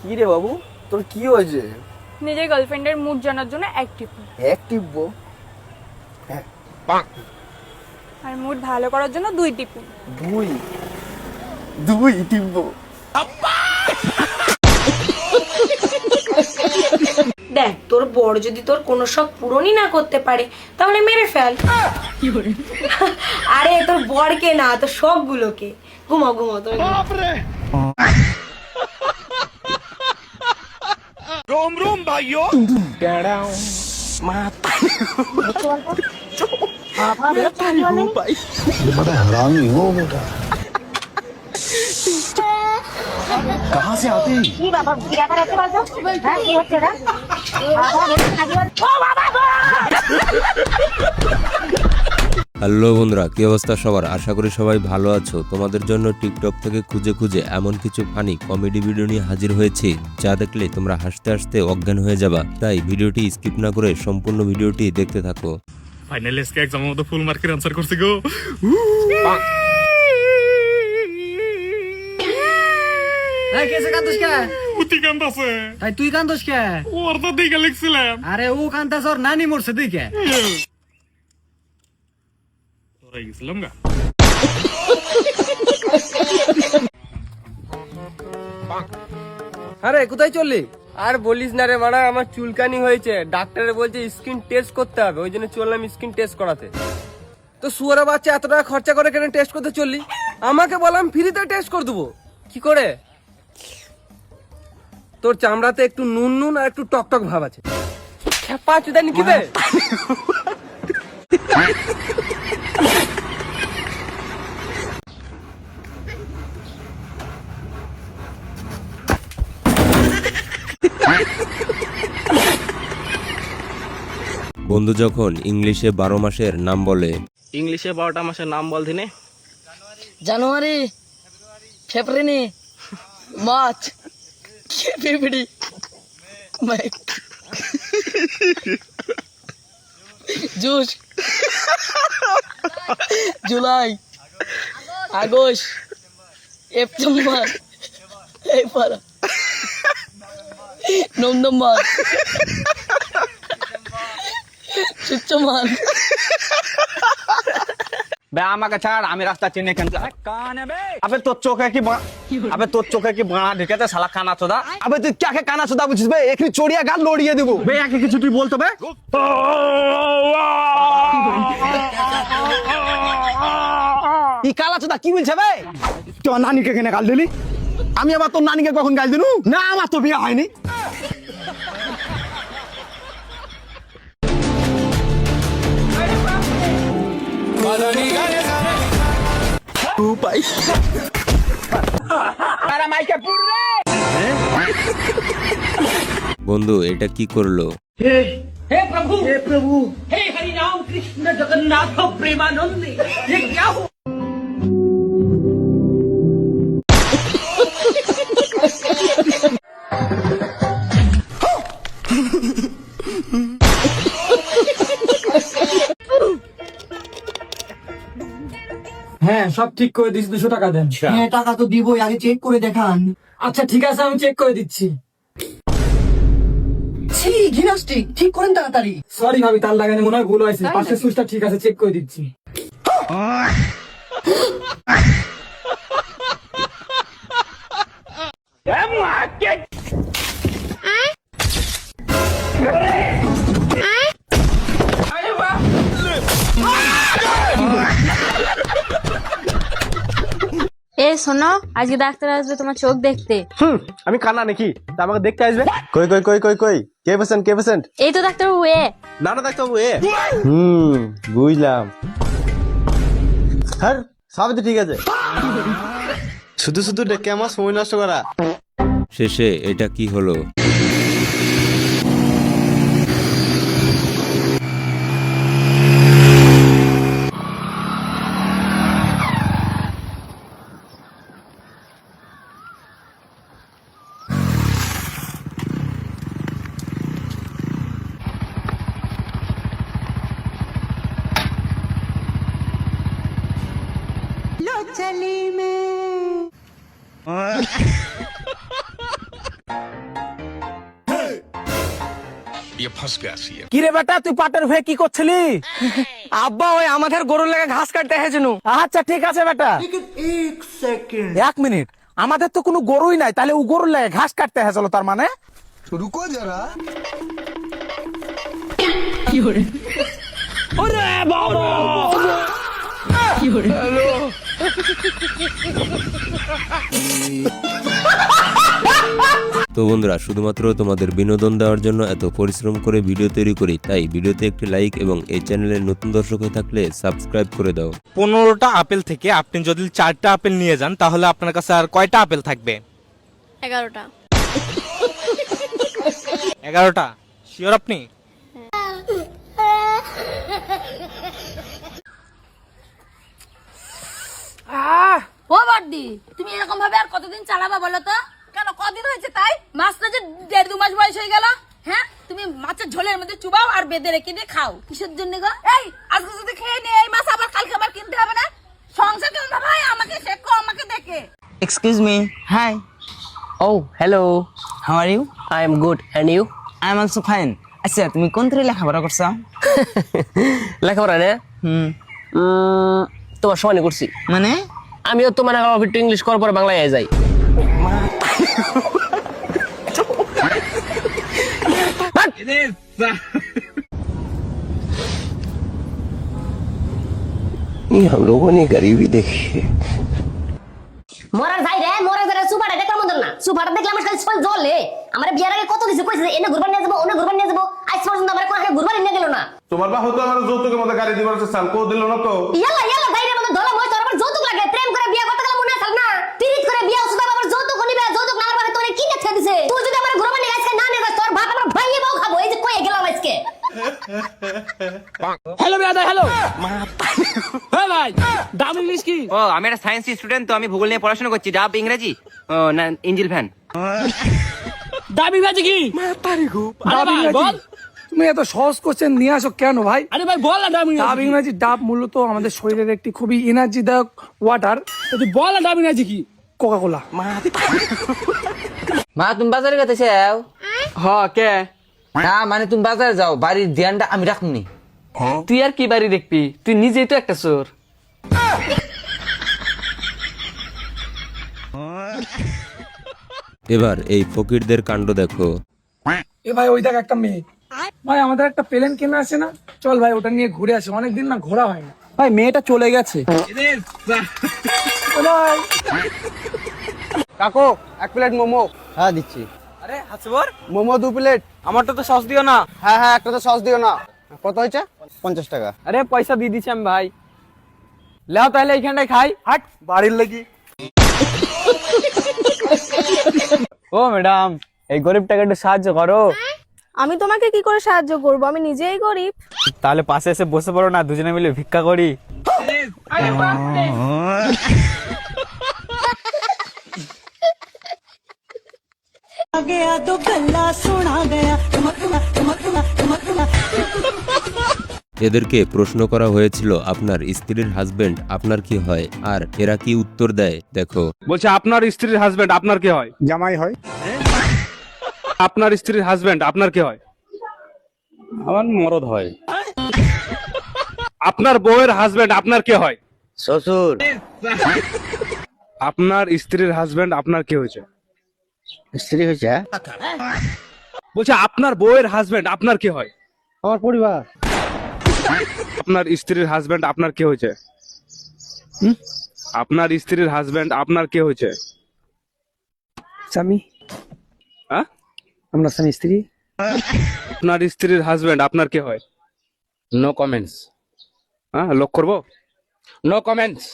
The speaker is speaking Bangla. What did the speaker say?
কি রে বাবু, তোর কি হয়েছে? নিজের গার্লফ্রেন্ডের মুড জানার জন্য এক টিপবো? হ্যাঁ। আর মুড ভালো করার জন্য 2 টিপুন। দুই টিপবো? দেখ, তোর বড় যদি তোর কোনো শখ পূরণই না করতে পারে তাহলে মেরে ফেল। আরে তোর বরকে না, তোর শখ গুলোকে। ঘুমাও ঘুমাও তুমি। रोम रोम भाइयों बड़ा हरामी हो बेटा। कहाँ से आते हैं? হ্যালো বন্ধুরা, কি অবস্থা সবার? আশা করি সবাই ভালো আছো। তোমাদের জন্য টিকটক থেকে খুঁজে খুঁজে এমন কিছু ফানি কমেডি ভিডিও নিয়ে হাজির হয়েছি যা দেখলে তোমরা হাসতে হাসতে অজ্ঞান হয়ে যাবা। তাই ভিডিওটি স্কিপ না করে সম্পূর্ণ ভিডিওটি দেখতে থাকো। फाइनली इसके एग्जाम में तो फुल मार्क के आंसर करছি গো। এই কেসে কান্দোস কে? উতি কান্দাছে। তাই তুই কান্দোস কে? ওর তো দিকে লিখছিলাম। আরে ও কান্দাস ওর নানি মরছে তুই কে? তোরাই গেছিলাম গা। আরে কোথায় চললি? আর বলিস না রে মারা, আমার চুলকানি হয়েছে, ডাক্তারে বলছে স্কিন টেস্ট করতে হবে, ওই জন্য চললাম স্কিন টেস্ট করাতে। তো শুয়ারা বাচ্চা এত টাকা খরচা করে কেন টেস্ট করতে চললি? আমাকে বললাম ফ্রিতে টেস্ট করে দেবো। কি করে? তোর চামড়াতে একটু নুন নুন আর একটু টকটক ভাব আছে। পাঁচ দানি কি বে? বন্ধু যখন ইংলিশে 12 মাসের নাম বলে, ইংলিশে 12টা মাসের নাম বল দিনে। January, February, March, February, May, June, July, August, September, April, November, December. বে আমাকে ছাড়, আমি রাস্তা চিনি কেন? আবে তোর চোখে কি বাঁড়া ঢেকেছে শালা কানা চোদা? আবে তুই কাকে কানা চোদা বুঝিস বে? এখানে চড়িয়া গাল লড়িয়ে দেবো বে। একে কিছু তুই বলতো বে? কি কালা চোদা কি বলছে বে? তোর নানিকে কেন গাল দিলি? আমি আবার তোর নানিকে কখন গাল দিলু? না আমার তো বিয়ে হয়নি। বন্ধু এটা কি করলো? হ্যাঁ সব ঠিক করে দিচ্ছি, 200 টাকা দেন। হ্যাঁ টাকা তো দিবই, আগে চেক করে দেখান। আচ্ছা ঠিক আছে, আমি চেক করে দিচ্ছি। ছি জিমন্যাস্টিক ঠিক করেন তাড়াতাড়ি। সরি ভাবি, তার লাগানি মনে হয় ভুল হয়েছে। পাশের সুইচটা ঠিক আছে, চেক করে দিচ্ছি। এ শোনো, আজকে ডাক্তার আসবে তোমার চোখ দেখতে। আমি কানা নাকি তা আমাকে দেখতে আসবে? कोई कोई कोई कोई कोई के पेशेंट এই তো ডাক্তার বাবু। না না ডাক্তারবাবু এ। বুঝলাম। হ্যাঁ সবই তো ঠিক আছে, শুধু শুধু ডেকে আমার সময় নষ্ট করা। শেষে এটা কি হলো? चली में কি রে বেটা তুই পাটের হয়ে কি করছিলি? আব্বা ওই আমাদের গরুর লেগে ঘাস কাটতে এসেছিল। আচ্ছা ঠিক আছে বেটা, 1 মিনিট, আমাদের তো কোনো গরুই নাই, তাহলে ও গরুর লাগে ঘাস কাটতে হয়েছিল তার মানে? তো বন্ধুরা, শুধুমাত্র তোমাদের বিনোদন দেওয়ার জন্য এত পরিশ্রম করে ভিডিও তৈরি করি, তাই ভিডিওতে একটি লাইক এবং এই চ্যানেলের নতুন দর্শক হয়ে থাকলে সাবস্ক্রাইব করে দাও। 15টা আপেল থেকে আপনি যদি 4টা আপেল নিয়ে যান তাহলে আপনার কাছে আর কয়টা আপেল থাকবে? 11টা। 11টা? শিওর আপনি? ও বাড়দি, তুমি এরকম ভাবে আর কতদিন চালাবা বলো তো? কেন, কদিন হয়েছে তাই? মাছটা যে 1.5-2 মাস বয়স হয়ে গেল। হ্যাঁ, তুমি মাছের ঝোলের মধ্যে চুবাও আর বেঁধে রেখে দিয়ে খাও। কিসের জন্য গো? এই আজকে যদি খেয়ে নে এই মাছ, আবার কালকে আবার কিনতে হবে না? সংসার কেমন ভাই? আমাকে শেখো, আমাকে দেখে। Excuse me, hi, oh hello, how are you? I am good and you? I am also fine. আচ্ছা তুমি কোন থেকে লেখাপড়া করছো? লেখাপড়া না তোমার সমানে করছি। মানে আমিও তো মানে একটু ইংলিশ করার পরে বাংলায় যাই। हम लोगों ने गरीबी देखी है। মরা যাই রে, মরা যাই রে, সুপারটা দেখার মতন না। সুপারটা দেখলে আমার শরীর জ্বলে। আমার বিয়ার আগে কত কিছু কইছে, এনে ঘুরবার নিয়ে যাবো, ওনে ঘুরবার নিয়ে যাবো, আজ পর্যন্ত আমার কোনো ঘুরবার নিয়ে গেল না। তোমার বা হয়তো আমার যৌতুকের মধ্যে গাড়ি দিবার চাল কো দিল না তো। ইয়ালা ইয়ালা যাই রে, মতন ধলা মই তোর আবার যৌতুক লাগে। প্রেম করে বিয়া করতে গেলে মনে আছে না? তিরিত করে বিয়া হচ্ছে, আবার যৌতুক নিবে, যৌতুক না পাবে তোরে কি দেখে দিছে? তুই যদি আমার ঘুরবার নিয়ে আজকে না নিয়ে যাস, তোর বাপ আমার ভাইয়ে বউ খাবো। এই যে কয়ে গেলাম আজকে। হ্যালো বেটা, হ্যালো। হ্যাঁ ভাই, দাম ইংলিশ কি? ও আমি একটা সায়েন্স স্টুডেন্ট, তো আমি ভূগোল নিয়ে পড়াশোনা করছি। ডাব ইংরেজি, ও না ইঞ্জিল ফ্যান। দাম ইংরাজি কি? দাম ইংরাজি। তুমি এত সহজ কোশ্চেন নিয়ে আসো কেন ভাই? আরে ভাই বল না ডাব ইংরাজি। ডাব ইংরাজি, ডাব মূলত আমাদের শরীরের একটি খুবই এনার্জিদায়ক ওয়াটার। তুই বল না ডাব ইংরাজি কি? Coca Cola. মা তুমি বাজারে গেতে চাও? হ কে? না মানে তুমি বাজারে যাও, বাড়ির ধ্যানটা আমি রাখুনি। তুই আর কি বাড়ি দেখবি, তুই নিজেই তো একটা চোর। এবার এই ফকিরদের কাণ্ড দেখো। এ ভাই ওই দেখ একটা মেয়ে। ভাই আমাদের একটা প্লেন কিনে আসে না, চল ভাই ওটা নিয়ে ঘুরে আসে, অনেকদিন না ঘোরা হয় না। ভাই মেয়েটা চলে গেছে। কাকু 1 প্লেট মোমো। হ্যাঁ দিচ্ছি। আরে হাসবর মোমো 2 প্লেট। আমারটা তো সস দিও না। হ্যাঁ হ্যাঁ, একটা তো সস দিও না। কত হয়েছে? 50 টাকা। আরে পয়সা দিয়ে দিচ্ছি আমি ভাই। লাও তাহলে এইখানটায় খাই। হাট বাড়ির লাগি। ও ম্যাডাম, এই গরিবটাকে একটু সাহায্য করো। আমি তোমাকে কি করে সাহায্য করব? আমি নিজেই গরিব। তাহলে পাশে এসে বসে পড়ো না, দুজনে মিলে ভিক্ষা করি। এদেরকে প্রশ্ন করা হয়েছিল আপনার স্ত্রীর হাজবেন্ড আপনার কি হয়, আর এরা কি উত্তর দেয় দেখো। বলছে আপনার স্ত্রীর হাজবেন্ড আপনার কি হয়? জামাই হয়। আপনার স্ত্রীর হাজবেন্ড আপনার কি হয়? আমার মরদ হয়। আপনার বউয়ের হাজবেন্ড আপনার কে হয়? শ্বশুর। আপনার স্ত্রীর হাজবেন্ড আপনার কি হয়েছে? স্ত্রী হয়েছে। বলছে আপনার বউয়ের হাজবেন্ড আপনার কি হয়? আমার পরিবার। আপনার স্ত্রীর হাজবেন্ড আপনার কে হয়েছে? আপনার স্ত্রীর হাজবেন্ড আপনার কে হয়েছে? স্বামী। হ্যাঁ, আমরা স্বামী স্ত্রী। আপনার স্ত্রীর হাজবেন্ড আপনার কে হয়? No comments. হ্যাঁ, লক করবো? No comments.